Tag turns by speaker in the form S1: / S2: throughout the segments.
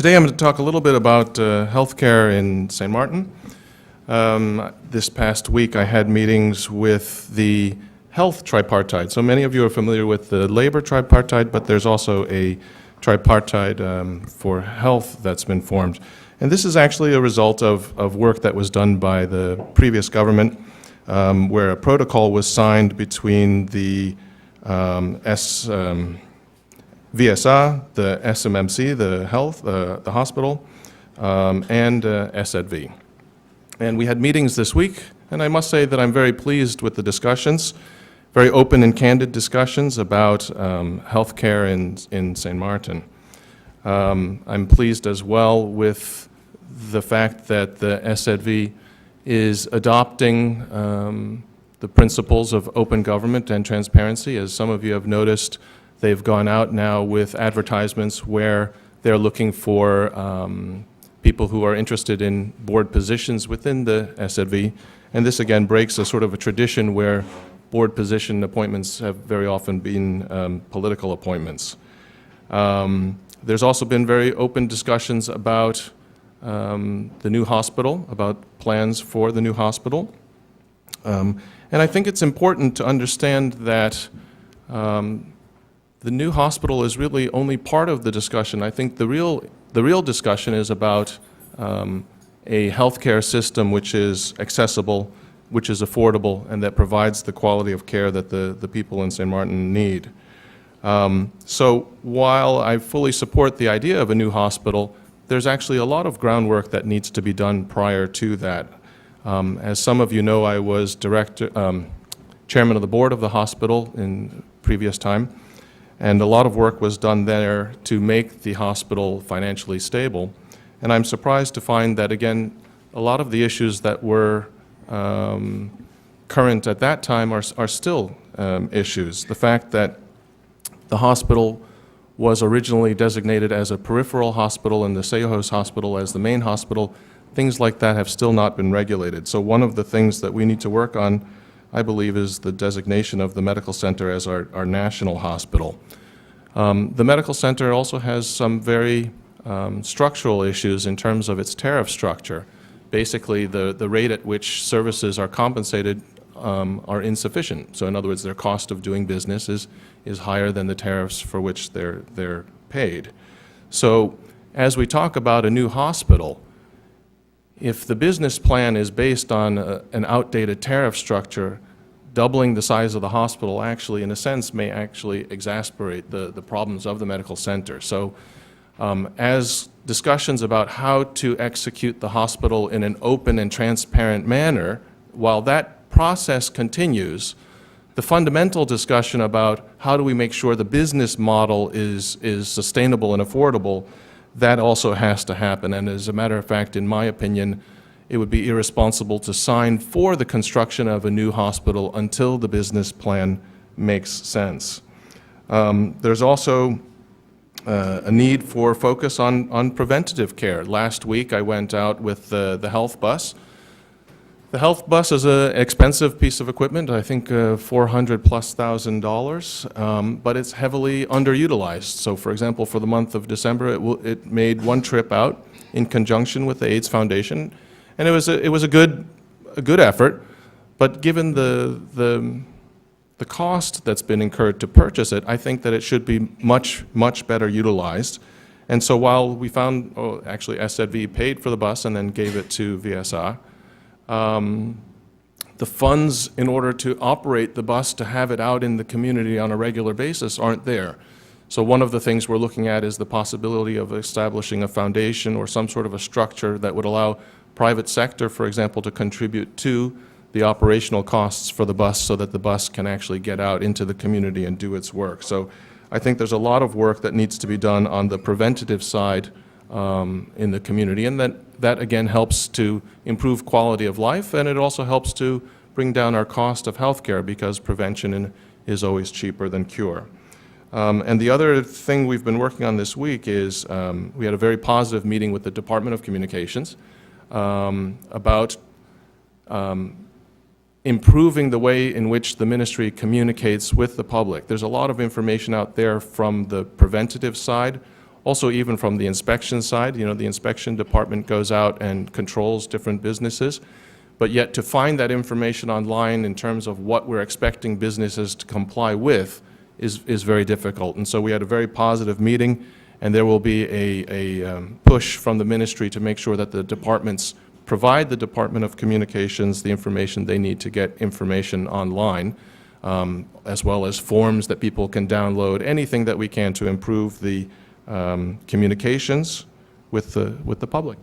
S1: Today I'm going to talk a little bit about healthcare in St. Martin. This past week I had meetings with the health tripartite. So many of you are familiar with the labor tripartite, but there's also a tripartite for health that's been formed. And this is actually a result of work that was done by the previous government, where a protocol was signed between the VSA, the SMMC, the health, the hospital, and SZV. And we had meetings this week, and I must say that I'm very pleased with the discussions, very open and candid discussions about healthcare in St. Martin. I'm pleased as well with the fact that the SZV is adopting the principles of open government and transparency. As some of you have noticed, they've gone out now with advertisements where they're looking for people who are interested in board positions within the SZV. And this again breaks a sort of a tradition where board position appointments have very often been political appointments. There's also been very open discussions about the new hospital, about plans for the new hospital. And I think it's important to understand that the new hospital is really only part of the discussion. I think the real discussion is about a healthcare system which is accessible, which is affordable, and that provides the quality of care that the people in St. Martin need. So while I fully support the idea of a new hospital, there's actually a lot of groundwork that needs to be done prior to that. As some of you know, I was chairman of the board of the hospital in previous time. And a lot of work was done there to make the hospital financially stable. And I'm surprised to find that, again, a lot of the issues that were current at that time are still issues. The fact that the hospital was originally designated as a peripheral hospital and the Sejos Hospital as the main hospital, things like that have still not been regulated. So one of the things that we need to work on, I believe, is the designation of the medical center as our national hospital. The medical center also has some very structural issues in terms of its tariff structure. Basically, the rate at which services are compensated are insufficient. So in other words, their cost of doing business is higher than the tariffs for which they're paid. So as we talk about a new hospital, if the business plan is based on an outdated tariff structure, doubling the size of the hospital actually, in a sense, may actually exacerbate the problems of the medical center. So as discussions about how to execute the hospital in an open and transparent manner, while that process continues, the fundamental discussion about how do we make sure the business model is sustainable and affordable, that also has to happen. And as a matter of fact, in my opinion, it would be irresponsible to sign for the construction of a new hospital until the business plan makes sense. There's also a need for focus on preventative care. Last week I went out with the health bus. The health bus is an expensive piece of equipment, I think $400,000+, but it's heavily underutilized. So for example, for the month of December, it made one trip out in conjunction with the AIDS Foundation, and it was a good effort, but given the cost that's been incurred to purchase it, I think that it should be much better utilized. And so while we found, actually SZV paid for the bus and then gave it to VSA, the funds in order to operate the bus, to have it out in the community on a regular basis, aren't there. So one of the things we're looking at is the possibility of establishing a foundation or some sort of a structure that would allow private sector, for example, to contribute to the operational costs for the bus so that the bus can actually get out into the community and do its work. So I think there's a lot of work that needs to be done on the preventative side in the community, and that again helps to improve quality of life, and it also helps to bring down our cost of healthcare because prevention is always cheaper than cure. And the other thing we've been working on this week is we had a very positive meeting with the Department of Communications about improving the way in which the ministry communicates with the public. There's a lot of information out there from the preventative side, Also, even from the inspection side, the inspection department goes out and controls different businesses, but yet to find that information online in terms of what we're expecting businesses to comply with is very difficult. And so we had a very positive meeting, and there will be a push from the ministry to make sure that the departments provide the Department of Communications the information they need to get information online, as well as forms that people can download, anything that we can to improve the communications with the public.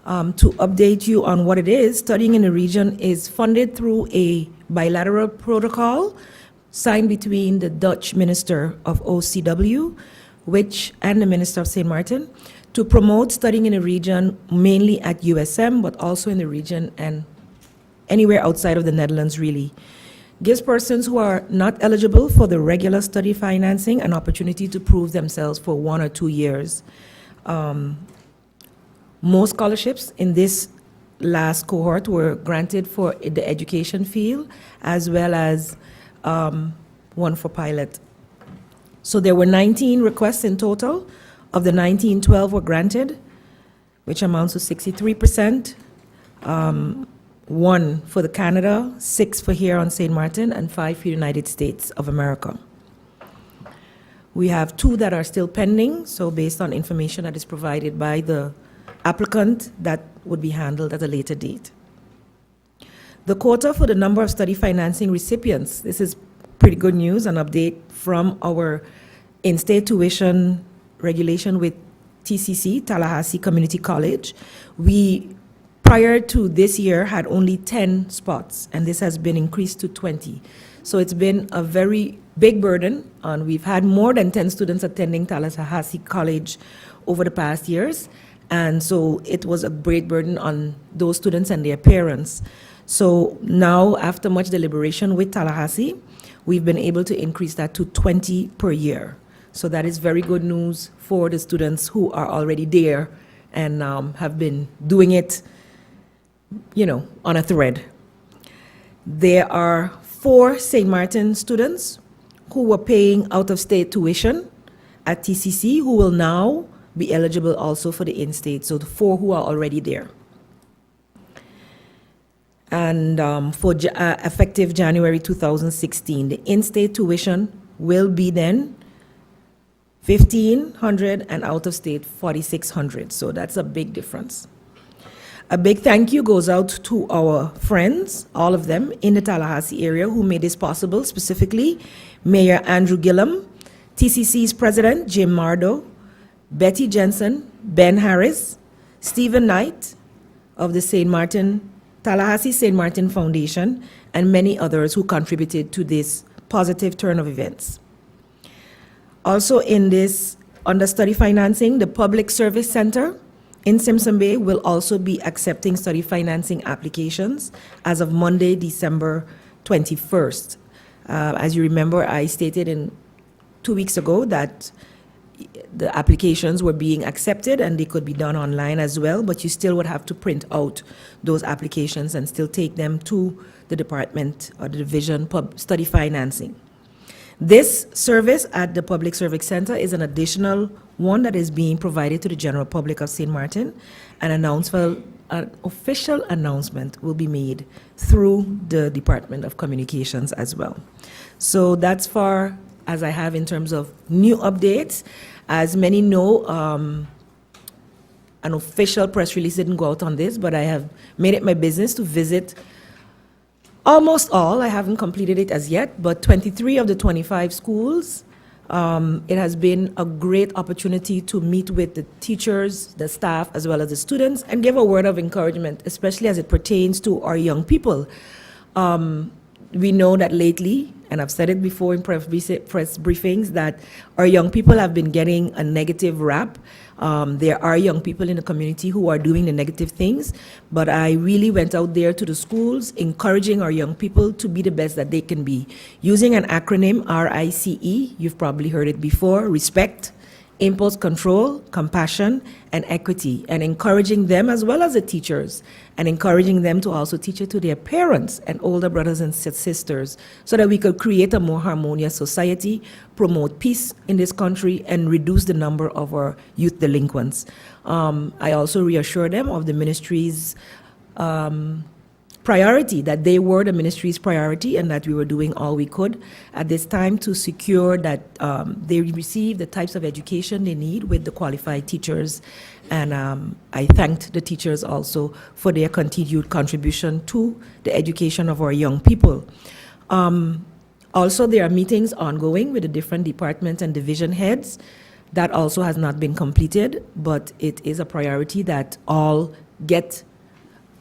S2: To update you on what it is, Studying in the Region is funded through a bilateral protocol signed between the Dutch Minister of OCW and the Minister of St. Martin to promote studying in the region, mainly at USM, but also in the region and anywhere outside of the Netherlands, really. Gives persons who are not eligible for the regular study financing an opportunity to prove themselves for 1 or 2 years. Most scholarships in this last cohort were granted for the education field, as well as one for pilot. So there were 19 requests in total. Of the 19, 12 were granted, which amounts to 63%. 1 for the Canada, 6 for here on St. Martin, and 5 for the United States of America. We have 2 that are still pending, so based on information that is provided by the applicant, that would be handled at a later date. The quota for the number of study financing recipients, this is pretty good news, an update from our in-state tuition regulation with TCC, Tallahassee Community College. We, prior to this year, had only 10 spots, and this has been increased to 20. So it's been a very big burden, and we've had more than 10 students attending Tallahassee College over the past years, and so it was a great burden on those students and their parents. So now, after much deliberation with Tallahassee, we've been able to increase that to 20 per year. So that is very good news for the students who are already there and have been doing it, on a thread. There are 4 St. Martin students who were paying out-of-state tuition at TCC who will now be eligible also for the in-state, so the 4 who are already there. And effective January 2016, the in-state tuition will be then $1,500 and out-of-state $4,600, so that's a big difference. A big thank you goes out to our friends, all of them, in the Tallahassee area who made this possible, specifically Mayor Andrew Gillum, TCC's President Jim Mardo, Betty Jensen, Ben Harris, Stephen Knight of the Tallahassee St. Martin Foundation, and many others who contributed to this positive turn of events. Also in this understudy financing, the Public Service Center in Simpson Bay will also be accepting study financing applications as of Monday, December 21st. As you remember, I stated 2 weeks ago that the applications were being accepted and they could be done online as well, but you still would have to print out those applications and still take them to the department or the division study financing. This service at the Public Service Center is an additional one that is being provided to the general public of St. Martin. An official announcement will be made through the Department of Communications as well. So that's far as I have in terms of new updates. As many know, an official press release didn't go out on this, but I have made it my business to visit almost all. I haven't completed it as yet, but 23 of the 25 schools. It has been a great opportunity to meet with the teachers, the staff, as well as the students, and give a word of encouragement, especially as it pertains to our young people. We know that lately, and I've said it before in press briefings, that our young people have been getting a negative rap. There are young people in the community who are doing the negative things, but I really went out there to the schools, encouraging our young people to be the best that they can be. Using an acronym, RICE, you've probably heard it before, respect, impulse control, compassion, and equity, and encouraging them as well as the teachers, and encouraging them to also teach it to their parents and older brothers and sisters so that we could create a more harmonious society, promote peace in this country, and reduce the number of our youth delinquents. I also reassure them of the ministry's priority, that they were the ministry's priority and that we were doing all we could at this time to secure that they receive the types of education they need with the qualified teachers. And I thanked the teachers also for their continued contribution to the education of our young people. Also, there are meetings ongoing with the different departments and division heads. That also has not been completed, but it is a priority that all get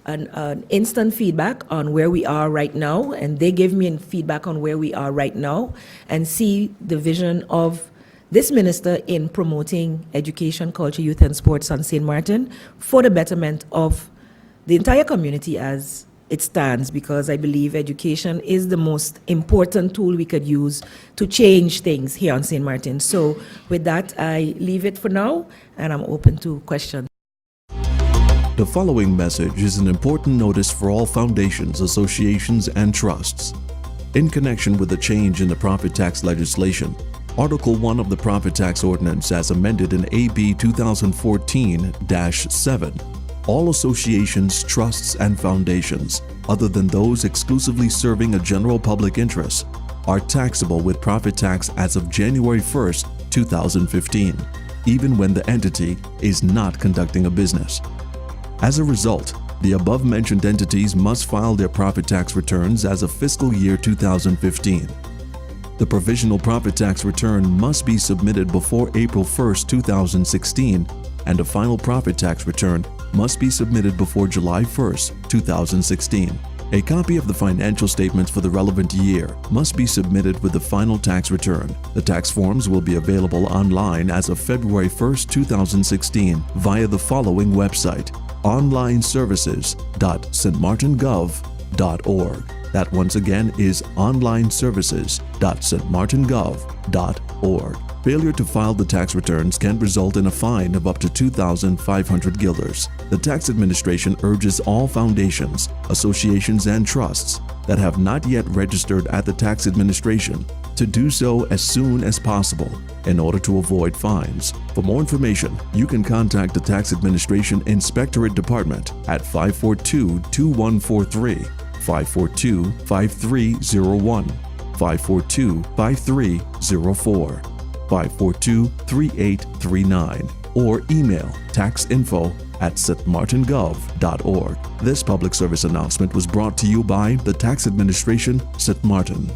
S2: an instant feedback on where we are right now, and they give me feedback on where we are right now, and see the vision of this minister in promoting education, culture, youth, and sports on St. Martin for the betterment of the entire community as it stands, because I believe education is the most important tool we could use to change things here on St. Martin. So with that, I leave it for now, and I'm open to questions.
S3: The following message is an important notice for all foundations, associations, and trusts. In connection with the change in the profit tax legislation, Article 1 of the Profit Tax Ordinance as amended in AB 2014-7, all associations, trusts, and foundations, other than those exclusively serving a general public interest, are taxable with profit tax as of January 1st, 2015, even when the entity is not conducting a business. As a result, the above-mentioned entities must file their profit tax returns as of fiscal year 2015. The provisional profit tax return must be submitted before April 1, 2016, and a final profit tax return must be submitted before July 1, 2016. A copy of the financial statements for the relevant year must be submitted with the final tax return. The tax forms will be available online as of February 1, 2016 via the following website: onlineservices.stmartingov.org. That once again is onlineservices.stmartingov.org. Failure to file the tax returns can result in a fine of up to 2,500 guilders. The tax administration urges all foundations, associations, and trusts that have not yet registered at the tax administration to do so as soon as possible in order to avoid fines. For more information, you can contact the Tax Administration Inspectorate Department at 542-2143, 542-5301, 542-5304, 542-3839, or email taxinfo@stmartingov.org. This public service announcement was brought to you by the Tax Administration, St. Martin.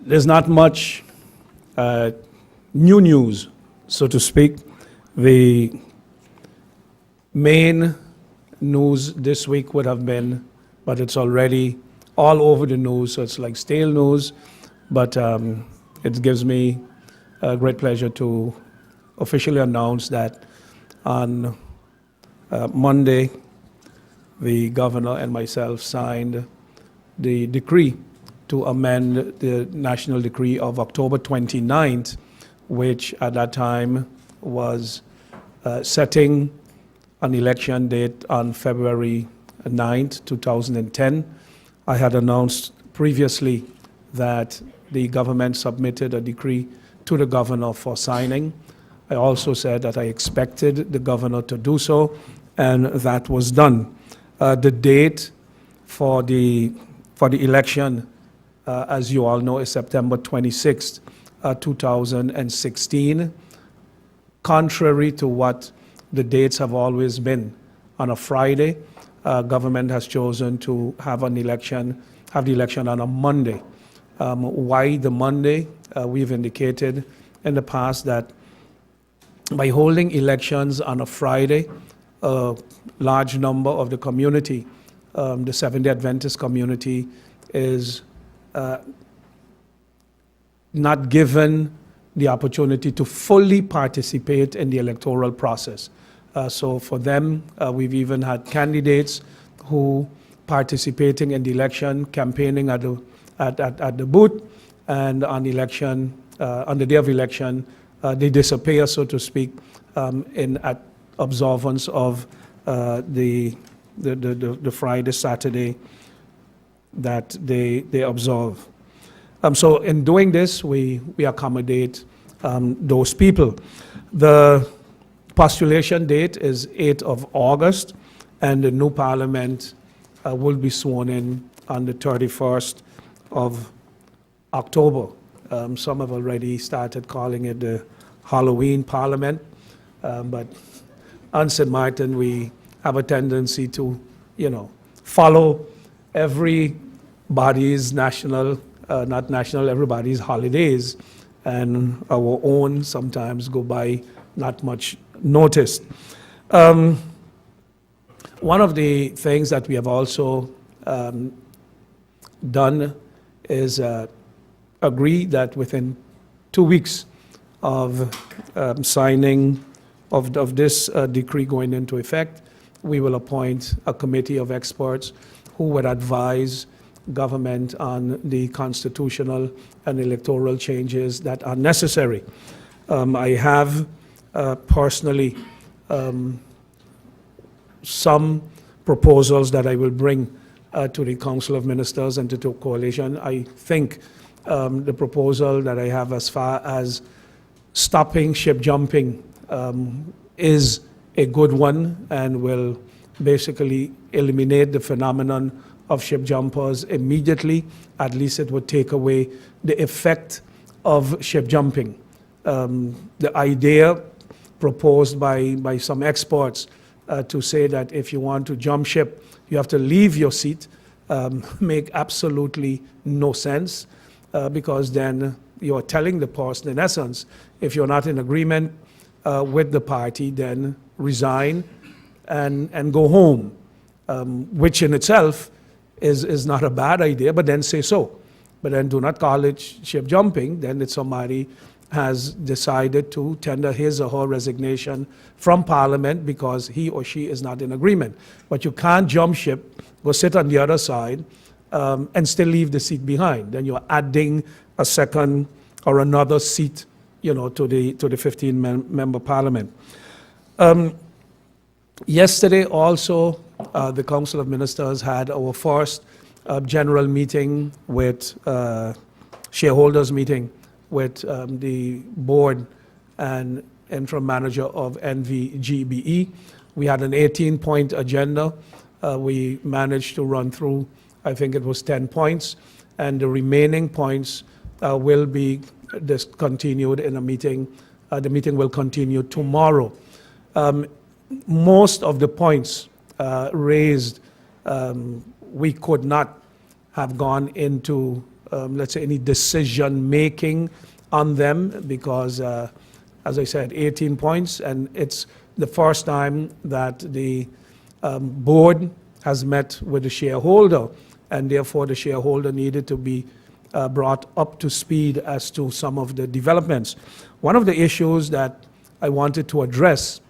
S4: There's not much new news, so to speak. The main news this week would have been, but it's already all over the news, so it's like stale news. But it gives me great pleasure to officially announce that on Monday, the governor and myself signed the decree to amend the national decree of October 29th, which at that time was setting an election date on February 9th, 2010. I had announced previously that the government submitted a decree to the governor for signing. I also said that I expected the governor to do so, and that was done. The date for the election, as you all know, is September 26th, 2016. Contrary to what the dates have always been, on a Friday, government has chosen to have the election on a Monday. Why the Monday? We've indicated in the past that by holding elections on a Friday, a large number of the community, the Seventh-day Adventist community, is not given the opportunity to fully participate in the electoral process. So for them, we've even had candidates who participating in the election, campaigning at the booth, and on election on the day of election, they disappear, so to speak, at observance of the Friday, Saturday that they observe. So in doing this, we accommodate those people. The postulation date is 8th of August, and the new parliament will be sworn in on the 31st of October. Some have already started calling it the Halloween Parliament, but on St. Martin, we have a tendency to, follow everybody's everybody's holidays, and our own sometimes go by not much noticed. One of the things that we have also done is agree that within 2 weeks of signing of this decree going into effect, we will appoint a committee of experts who would advise government on the constitutional and electoral changes that are necessary. I have personally some proposals that I will bring to the Council of Ministers and to the coalition. I think the proposal that I have as far as stopping ship jumping is a good one and will basically eliminate the phenomenon of ship jumpers immediately. At least it would take away the effect of ship jumping. The idea proposed by some experts to say that if you want to jump ship, you have to leave your seat, make absolutely no sense, because then you're telling the person, in essence, if you're not in agreement with the party, then resign and go home, which in itself is not a bad idea, but then say so. But then do not call it ship jumping, then it's somebody has decided to tender his or her resignation from Parliament because he or she is not in agreement. But you can't jump ship, go sit on the other side, and still leave the seat behind. Then you're adding a second or another seat, to the 15-member Parliament. Yesterday also, the Council of Ministers had our first general meeting with shareholders meeting with the board and interim manager of NVGBE. We had an 18-point agenda. We managed to run through, I think it was 10 points, and the remaining points will be discontinued in a meeting. The meeting will continue tomorrow. Most of the points raised, we could not have gone into, let's say, any decision-making on them because, as I said, 18 points, and it's the first time that the board has met with the shareholder, and therefore the shareholder needed to be brought up to speed as to some of the developments. One of the issues that I wanted to address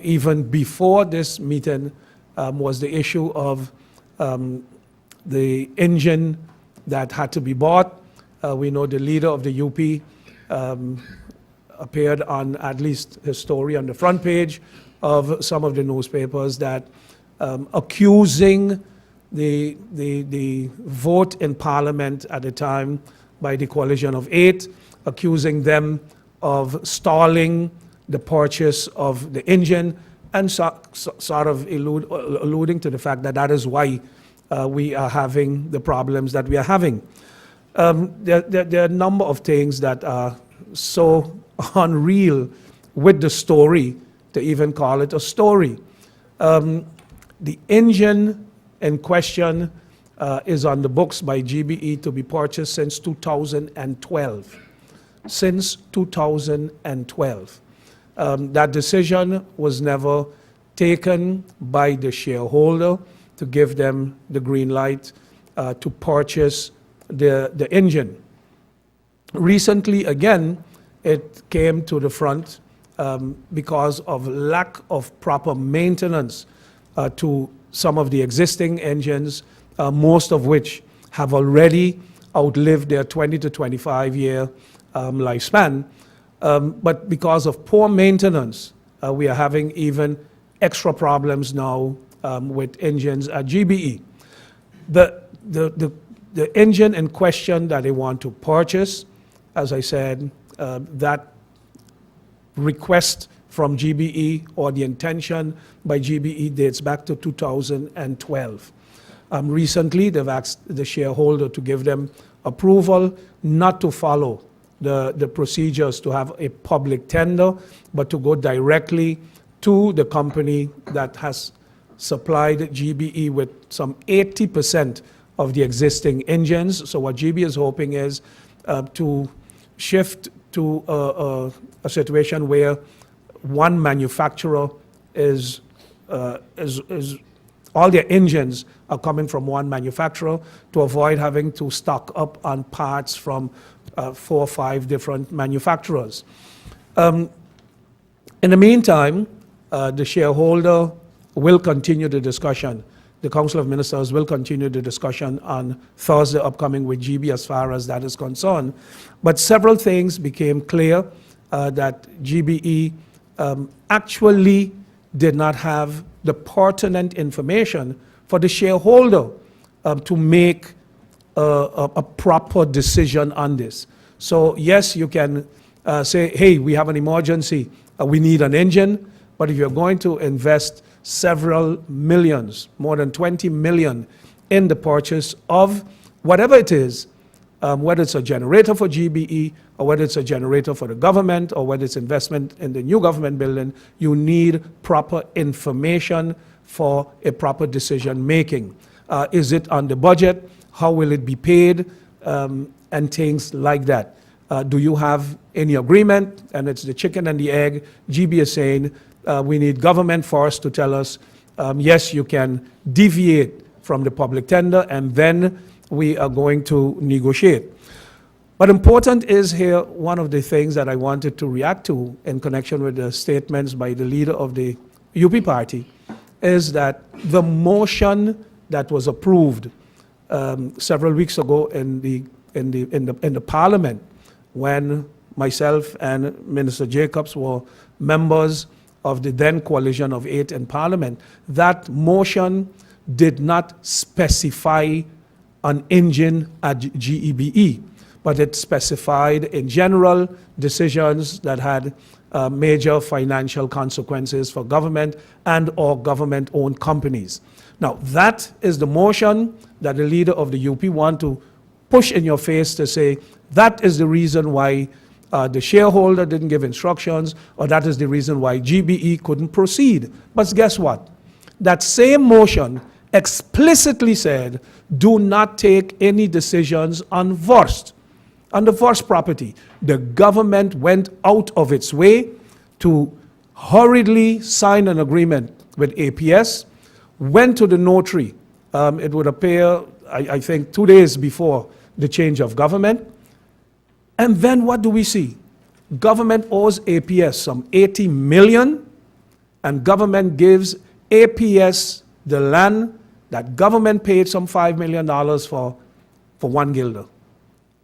S4: even before this meeting was the issue of the engine that had to be bought. We know the leader of the UP appeared on, at least his story, on the front page of some of the newspapers that accusing the vote in Parliament at the time by the Coalition of Eight, accusing them of stalling the purchase of the engine, and sort of alluding to the fact that that is why we are having the problems that we are having. There are a number of things that are so unreal with the story to even call it a story. The engine in question is on the books by GBE to be purchased since 2012. Since 2012. That decision was never taken by the shareholder to give them the green light to purchase the engine. Recently, again, it came to the front because of lack of proper maintenance to some of the existing engines, most of which have already outlived their 20 to 25 year lifespan. But because of poor maintenance, we are having even extra problems now with engines at GBE. The engine in question that they want to purchase, as I said, that request from GBE or the intention by GBE dates back to 2012. Recently, they've asked the shareholder to give them approval not to follow the procedures to have a public tender, but to go directly to the company that has supplied GBE with some 80% of the existing engines. So what GBE is hoping is to shift to a situation where one manufacturer is all their engines are coming from one manufacturer, to avoid having to stock up on parts from 4 or 5 different manufacturers. In the meantime, the shareholder will continue the discussion. The Council of Ministers will continue the discussion on Thursday upcoming with GB as far as that is concerned. But several things became clear that GBE actually did not have the pertinent information for the shareholder to make a proper decision on this. So yes, you can say, hey, we have an emergency, we need an engine, but if you're going to invest several millions, more than 20 million in the purchase of whatever it is, whether it's a generator for GBE, or whether it's a generator for the government, or whether it's investment in the new government building, you need proper information for a proper decision making. Is it on the budget? How will it be paid? And things like that. Do you have any agreement? And it's the chicken and the egg. GB is saying we need government first to tell us, yes, you can deviate from the public tender, and then we are going to negotiate. But important is here, one of the things that I wanted to react to in connection with the statements by the leader of the UP party, is that the motion that was approved several weeks ago in the Parliament, when myself and Minister Jacobs were members of the then coalition of 8 in Parliament, that motion did not specify an engine at GEBE, but it specified in general decisions that had major financial consequences for government and or government-owned companies. Now, that is the motion that the leader of the UP want to push in your face to say, that is the reason why the shareholder didn't give instructions, or that is the reason why GBE couldn't proceed. But guess what? That same motion explicitly said, do not take any decisions on VORST, on the VORST property. The government went out of its way to hurriedly sign an agreement with APS, went to the notary. It would appear, I think, 2 days before the change of government. And then what do we see? Government owes APS some 80 million, and government gives APS the land that government paid some $5 million for 1 guilder.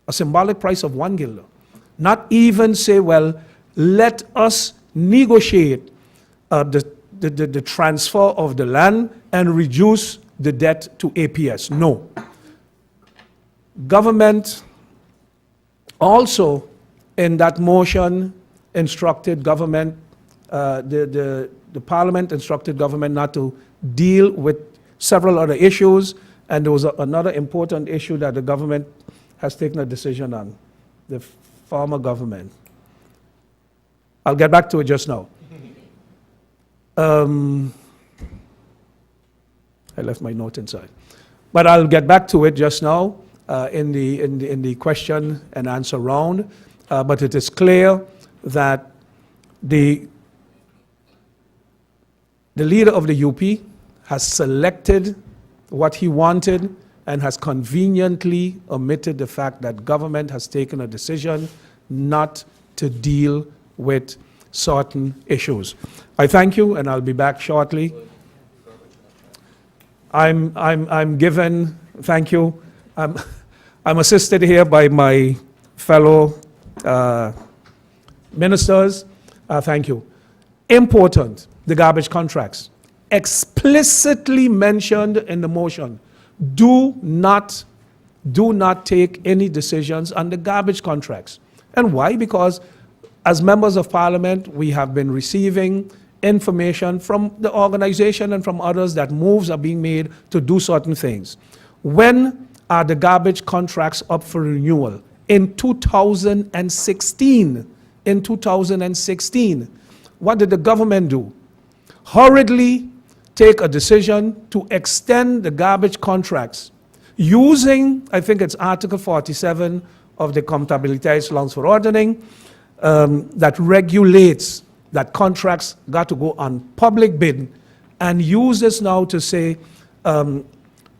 S4: A symbolic price of 1 guilder. Not even say, well, let us negotiate the transfer of the land and reduce the debt to APS. No. Government also, in that motion, instructed government, the Parliament instructed government not to deal with several other issues, and there was another important issue that the government has taken a decision on, the former government. I'll get back to it just now. I left my note inside. But I'll get back to it just now in the question and answer round. But it is clear that the leader of the UP has selected what he wanted and has conveniently omitted the fact that government has taken a decision not to deal with certain issues. I thank you, and I'll be back shortly. I'm given, thank you. I'm assisted here by my fellow ministers, thank you. Important, the garbage contracts. Explicitly mentioned in the motion, do not take any decisions on the garbage contracts. And why? Because as members of parliament, we have been receiving information from the organization and from others that moves are being made to do certain things. When are the garbage contracts up for renewal? In 2016. In 2016. What did the government do? Hurriedly take a decision to extend the garbage contracts using, I think it's Article 47 of the Comptabiliteitslandsverordening, that regulates that contracts got to go on public bid, and use this now to say,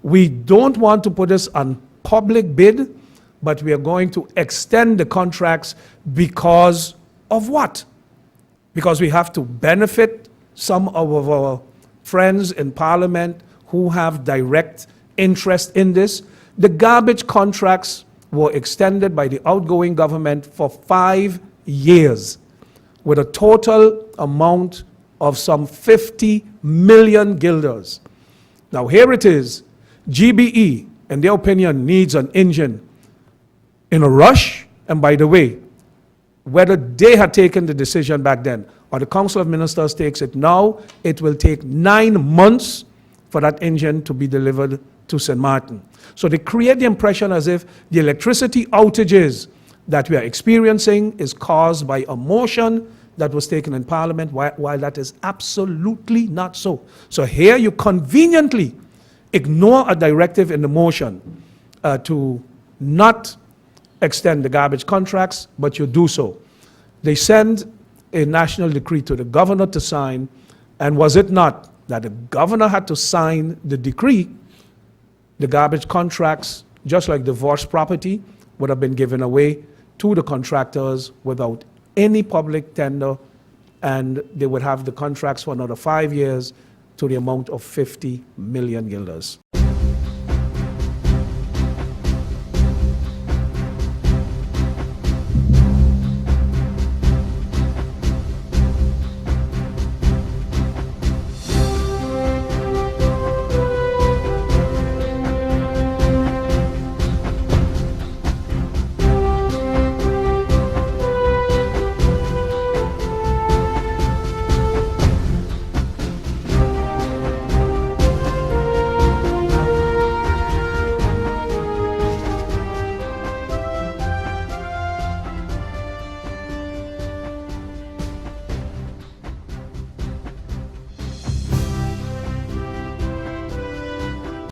S4: we don't want to put this on public bid, but we are going to extend the contracts because of what? Because we have to benefit some of our friends in parliament who have direct interest in this. The garbage contracts were extended by the outgoing government for 5 years with a total amount of some 50 million guilders. Now here it is, GBE, in their opinion, needs an engine in a rush, and by the way, whether they had taken the decision back then or the Council of Ministers takes it now, it will take 9 months for that engine to be delivered to St. Martin. So they create the impression as if the electricity outages that we are experiencing is caused by a motion that was taken in Parliament, while that is absolutely not so. So here you conveniently ignore a directive in the motion to not extend the garbage contracts, but you do so. They send a national decree to the governor to sign, and was it not that the governor had to sign the decree, the garbage contracts, just like divorce property, would have been given away to the contractors without any public tender, and they would have the contracts for another 5 years to the amount of 50 million guilders.